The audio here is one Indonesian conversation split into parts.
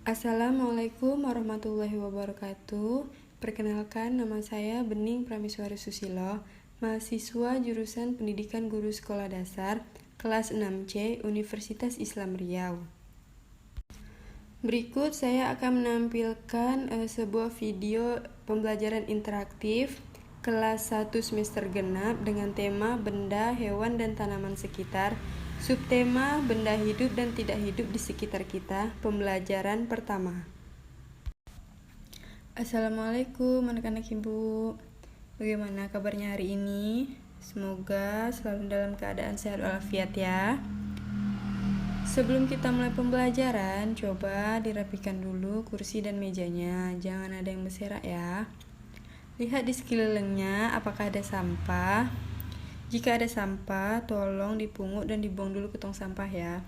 Assalamualaikum warahmatullahi wabarakatuh. Perkenalkan, nama saya Bening Prameswari Susilo, mahasiswa jurusan Pendidikan Guru Sekolah Dasar, kelas 6C, Universitas Islam Riau. Berikut saya akan menampilkan sebuah video pembelajaran interaktif kelas 1 semester genap dengan tema benda, hewan, dan tanaman sekitar. Subtema benda hidup dan tidak hidup di sekitar kita. Pembelajaran pertama. Assalamualaikum anak-anak ibu. Bagaimana kabarnya hari ini? Semoga selalu dalam keadaan sehat walafiat ya. Sebelum kita mulai pembelajaran, coba dirapikan dulu kursi dan mejanya. Jangan ada yang berserak ya. Lihat di sekelilingnya apakah ada sampah. Jika ada sampah, tolong dipungut dan dibuang dulu ke tong sampah ya.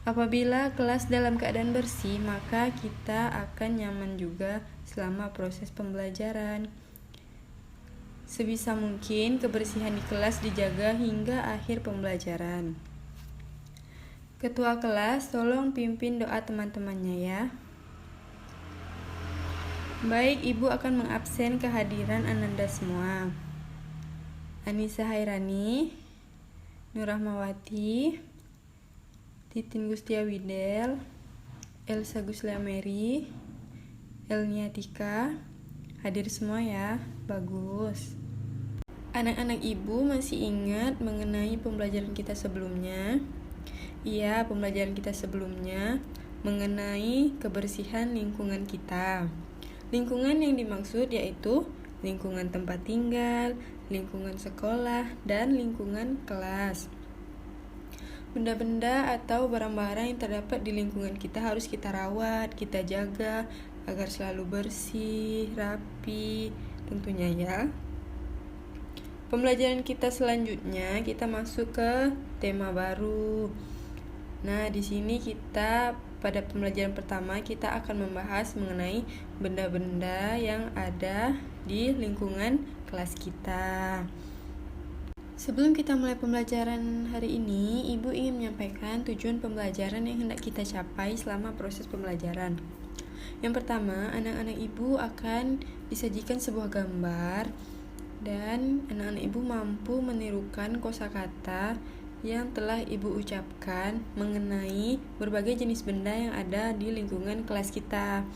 Apabila kelas dalam keadaan bersih, maka kita akan nyaman juga selama proses pembelajaran. Sebisa mungkin kebersihan di kelas dijaga hingga akhir pembelajaran. Ketua kelas, tolong pimpin doa teman-temannya ya. Baik, Ibu akan mengabsen kehadiran Ananda semua. Anissa Hairani, Nurrahmawati, Titin Gustia Widel, Elsa Guslia Mary, Elnia Tika, hadir semua ya, bagus. Anak-anak ibu masih ingat mengenai pembelajaran kita sebelumnya? Iya, pembelajaran kita sebelumnya mengenai kebersihan lingkungan kita. Lingkungan yang dimaksud yaitu lingkungan tempat tinggal, lingkungan sekolah, dan lingkungan kelas. Benda-benda atau barang-barang yang terdapat di lingkungan kita harus kita rawat, kita jaga agar selalu bersih, rapi, tentunya ya. Pembelajaran kita selanjutnya kita masuk ke tema baru. Nah, di sini kita pada pembelajaran pertama kita akan membahas mengenai benda-benda yang ada di lingkungan kelas kita. Sebelum kita mulai pembelajaran hari ini, Ibu ingin menyampaikan tujuan pembelajaran yang hendak kita capai selama proses pembelajaran. Yang pertama, anak-anak Ibu akan disajikan sebuah gambar dan anak-anak Ibu mampu menirukan kosakata yang telah Ibu ucapkan mengenai berbagai jenis benda yang ada di lingkungan kelas kita.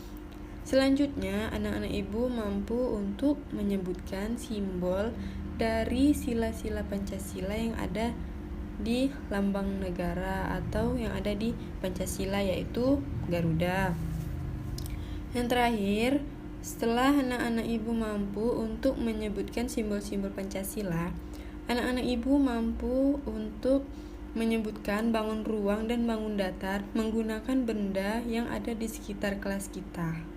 Selanjutnya, anak-anak Ibu mampu untuk menyebutkan simbol dari sila-sila Pancasila yang ada di lambang negara atau yang ada di Pancasila, yaitu Garuda. Yang terakhir, setelah anak-anak Ibu mampu untuk menyebutkan simbol-simbol Pancasila, anak-anak Ibu mampu untuk menyebutkan bangun ruang dan bangun datar menggunakan benda yang ada di sekitar kelas kita.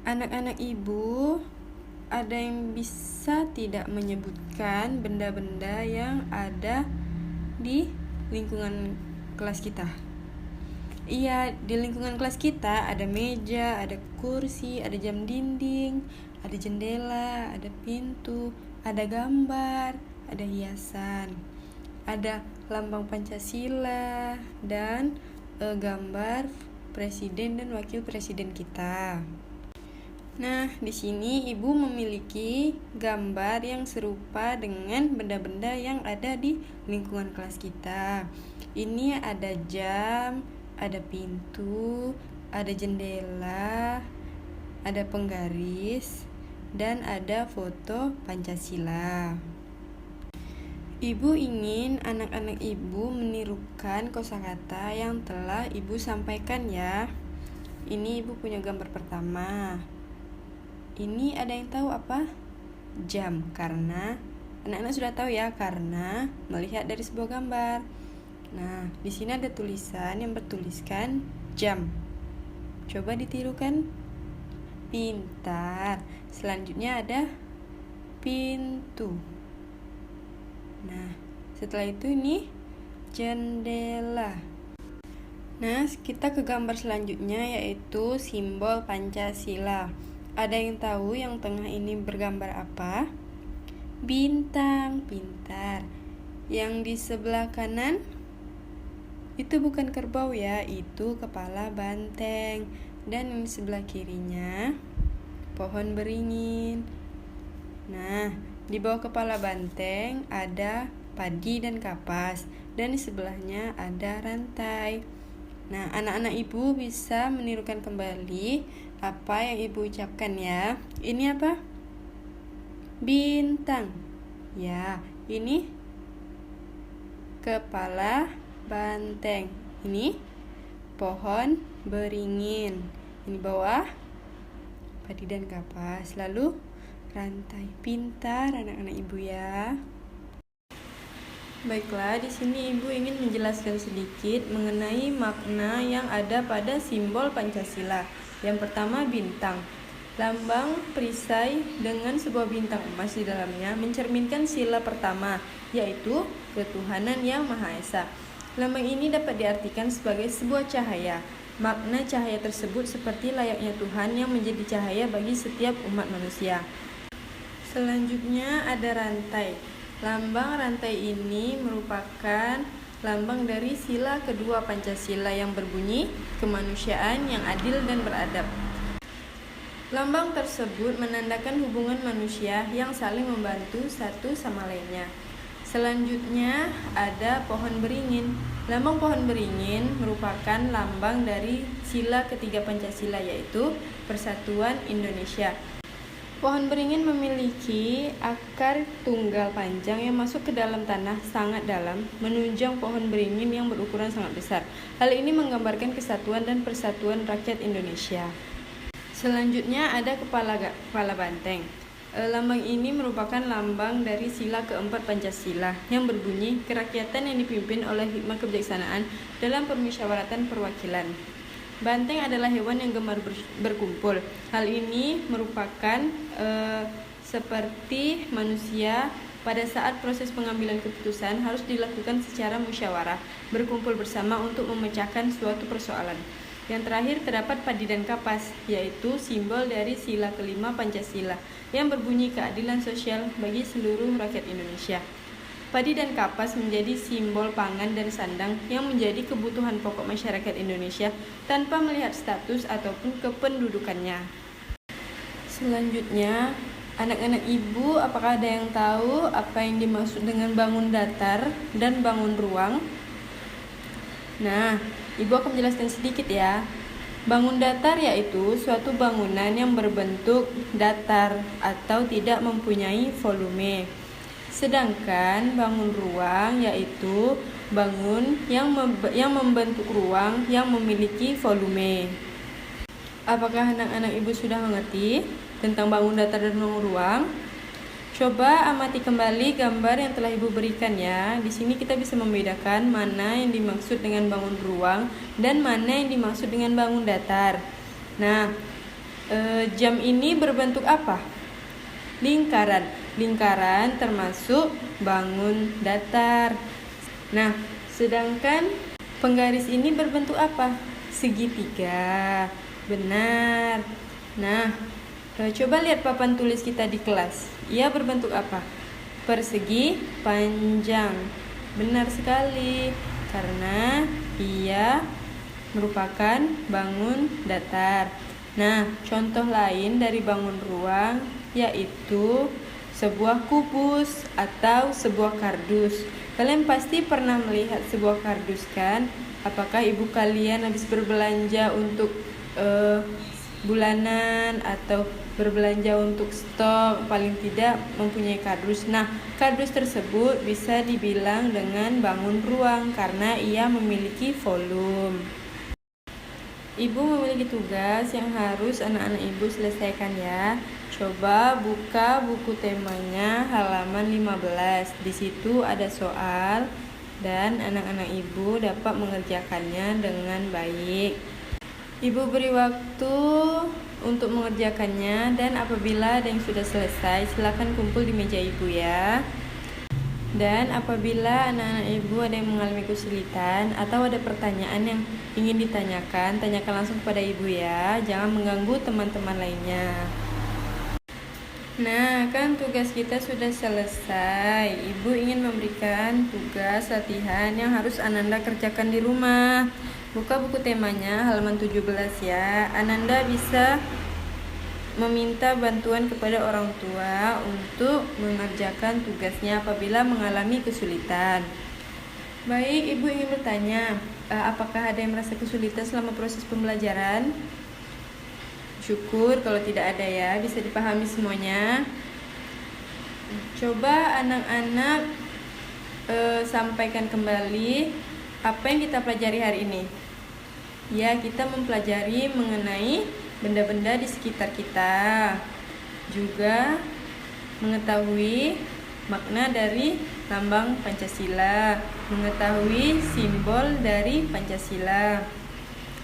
Anak-anak Ibu, ada yang bisa tidak menyebutkan benda-benda yang ada di lingkungan kelas kita? Iya, di lingkungan kelas kita ada meja, ada kursi, ada jam dinding, ada jendela, ada pintu, ada gambar, ada hiasan, ada lambang Pancasila, dan gambar presiden dan wakil presiden kita. Nah, di sini Ibu memiliki gambar yang serupa dengan benda-benda yang ada di lingkungan kelas kita. Ini ada jam, ada pintu, ada jendela, ada penggaris, dan ada foto Pancasila. Ibu ingin anak-anak Ibu menirukan kosakata yang telah Ibu sampaikan ya. Ini Ibu punya gambar pertama. Ini ada yang tahu apa? Jam, karena anak-anak sudah tahu ya, karena melihat dari sebuah gambar. Nah, di sini ada tulisan yang bertuliskan jam. Coba ditirukan. Pintar. Selanjutnya ada pintu. Nah, setelah itu ini jendela. Nah, kita ke gambar selanjutnya yaitu simbol Pancasila. Ada yang tahu yang tengah ini bergambar apa? Bintang, pintar. Yang di sebelah kanan itu bukan kerbau ya, itu kepala banteng. Dan yang sebelah kirinya pohon beringin. Nah, di bawah kepala banteng ada padi dan kapas, dan di sebelahnya ada rantai. Nah, anak-anak ibu bisa menirukan kembali apa yang ibu ucapkan ya. Ini apa? Bintang. Ya, ini kepala banteng. Ini pohon beringin. Ini bawah padi dan kapas. Lalu rantai. Pintar anak-anak ibu ya. Baiklah, di sini ibu ingin menjelaskan sedikit mengenai makna yang ada pada simbol Pancasila. Yang pertama, bintang. Lambang perisai dengan sebuah bintang emas di dalamnya mencerminkan sila pertama, yaitu ketuhanan yang Maha Esa. Lambang ini dapat diartikan sebagai sebuah cahaya. Makna cahaya tersebut seperti layaknya Tuhan yang menjadi cahaya bagi setiap umat manusia. Selanjutnya ada rantai. Lambang rantai ini merupakan lambang dari sila kedua Pancasila yang berbunyi kemanusiaan yang adil dan beradab. Lambang tersebut menandakan hubungan manusia yang saling membantu satu sama lainnya. Selanjutnya ada pohon beringin. Lambang pohon beringin merupakan lambang dari sila ketiga Pancasila, yaitu Persatuan Indonesia. Pohon beringin memiliki akar tunggal panjang yang masuk ke dalam tanah sangat dalam, menunjang pohon beringin yang berukuran sangat besar. Hal ini menggambarkan kesatuan dan persatuan rakyat Indonesia. Selanjutnya ada kepala banteng. Lambang ini merupakan lambang dari sila keempat Pancasila yang berbunyi kerakyatan yang dipimpin oleh hikmah kebijaksanaan dalam permusyawaratan perwakilan. Banteng adalah hewan yang gemar berkumpul. Hal ini merupakan seperti manusia, pada saat proses pengambilan keputusan harus dilakukan secara musyawarah, berkumpul bersama untuk memecahkan suatu persoalan. Yang terakhir terdapat padi dan kapas, yaitu simbol dari sila kelima Pancasila yang berbunyi keadilan sosial bagi seluruh rakyat Indonesia. Padi dan kapas menjadi simbol pangan dan sandang yang menjadi kebutuhan pokok masyarakat Indonesia tanpa melihat status ataupun kependudukannya. Selanjutnya, anak-anak ibu, apakah ada yang tahu apa yang dimaksud dengan bangun datar dan bangun ruang? Nah, ibu akan menjelaskan sedikit ya. Bangun datar yaitu suatu bangunan yang berbentuk datar atau tidak mempunyai volume. Sedangkan bangun ruang yaitu bangun yang membentuk ruang yang memiliki volume. Apakah anak-anak ibu sudah mengerti tentang bangun datar dan bangun ruang? Coba amati kembali gambar yang telah ibu berikan ya. Di sini kita bisa membedakan mana yang dimaksud dengan bangun ruang dan mana yang dimaksud dengan bangun datar. Nah, jam ini berbentuk apa? Lingkaran. Lingkaran termasuk bangun datar. Nah, sedangkan penggaris ini berbentuk apa? Segitiga. Benar. Nah, coba lihat papan tulis kita di kelas. Ia berbentuk apa? Persegi panjang. Benar sekali, karena ia merupakan bangun datar. Nah, contoh lain dari bangun ruang yaitu sebuah kubus atau sebuah kardus. Kalian pasti pernah melihat sebuah kardus kan? Apakah ibu kalian habis berbelanja untuk bulanan atau berbelanja untuk stok, paling tidak mempunyai kardus. Nah, kardus tersebut bisa dibilang dengan bangun ruang karena ia memiliki volume. Ibu memiliki tugas yang harus anak-anak ibu selesaikan ya. Coba buka buku temanya halaman 15. Di situ ada soal dan anak-anak ibu dapat mengerjakannya dengan baik. Ibu beri waktu untuk mengerjakannya, dan apabila ada yang sudah selesai, silakan kumpul di meja ibu ya. Dan apabila anak-anak ibu ada yang mengalami kesulitan atau ada pertanyaan yang ingin ditanyakan, tanyakan langsung kepada ibu ya. Jangan mengganggu teman-teman lainnya. Nah, kan tugas kita sudah selesai. Ibu ingin memberikan tugas latihan yang harus Ananda kerjakan di rumah. Buka buku temanya halaman 17 ya. Ananda bisa meminta bantuan kepada orang tua untuk mengerjakan tugasnya apabila mengalami kesulitan. Baik, Ibu ingin bertanya, apakah ada yang merasa kesulitan selama proses pembelajaran? Syukur kalau tidak ada ya, bisa dipahami semuanya. Coba anak-anak sampaikan kembali apa yang kita pelajari hari ini. Ya, kita mempelajari mengenai benda-benda di sekitar kita. Juga mengetahui makna dari lambang Pancasila, mengetahui simbol dari Pancasila,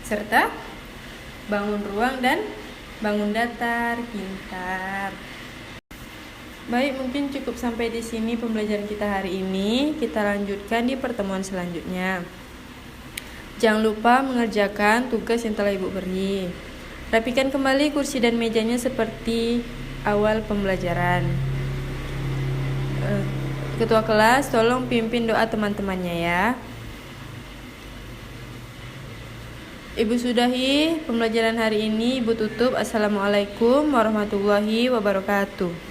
serta bangun ruang dan bangun datar pintar. Baik, mungkin cukup sampai di sini pembelajaran kita hari ini. Kita lanjutkan di pertemuan selanjutnya. Jangan lupa mengerjakan tugas yang telah Ibu beri. Rapikan kembali kursi dan mejanya seperti awal pembelajaran. Ketua kelas, tolong pimpin doa teman-temannya ya. Ibu sudahi pembelajaran hari ini. Ibu tutup. Assalamualaikum warahmatullahi wabarakatuh.